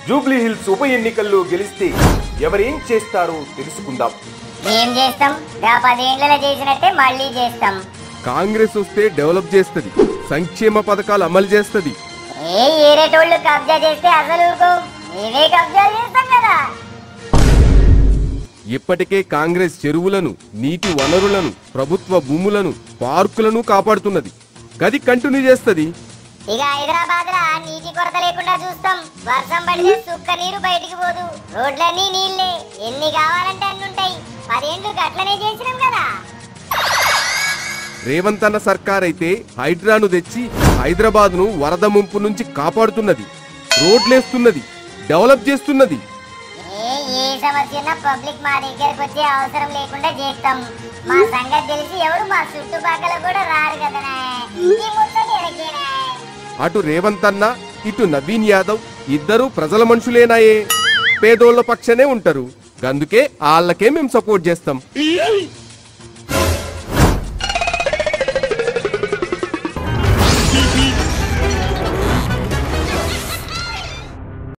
Jubilee hills ఉప ఎన్నికల్లో గెలిస్తే ఎవరేం చేస్తారో తెలుసుకుందాం. ఏం చేస్తాం? 10 ఏళ్లలో చేసినట్టే మళ్ళీ చేస్తాం. కాంగ్రెస్ వస్తే డెవలప్ చేస్తది, సంక్షేమ పథకాలు అమలు చేస్తది. ఏరేటోళ్ళు కబ్జా చేస్తే అసలు ఊరుకో, మేమే కబ్జా చేస్తాం కదా. ఇప్పటికే కాంగ్రెస్ చెరువులను, నీటి వనరులను, ప్రభుత్వ భూములను, పార్కులను కాపాడుతున్నది. గది కంటిన్యూ చేస్తది. ఇక హైదరాబాద్ లా నీటి కొరత లేకుండా చూస్తాం. వర్షం పడితే సుక్క నీరు బయటికి పోదు, రోడ్లన్నీ నీళ్లే, ఎన్ని కావాలంటే అన్ని ఉంటాయి. 10 ఏళ్ళు గట్లనే చేసినాం కదా. రేవంత్ అన్న సర్కార్ అయితే హైడ్రాను తెచ్చి హైదరాబాద్ ను వరద ముంపు నుంచి కాపాడుతున్నది, రోడ్లేస్తున్నది, డెవలప్ చేస్తున్నది. ఏ సమస్య పబ్లిక్ మా దగ్గరకు వచ్చే అవసరం లేకుండా చేస్తాం. మా సంగతి తెలిసి ఎవరు మా చుట్టుపక్కల కూడా రారు కదా. అటు రేవంత్ అన్న, ఇటు నవీన్ యాదవ్ ఇద్దరు ప్రజల మనుషులేనాయే, పేదోళ్ల పక్షనే ఉంటారు. అందుకే వాళ్ళకే మేము సపోర్ట్ చేస్తాం.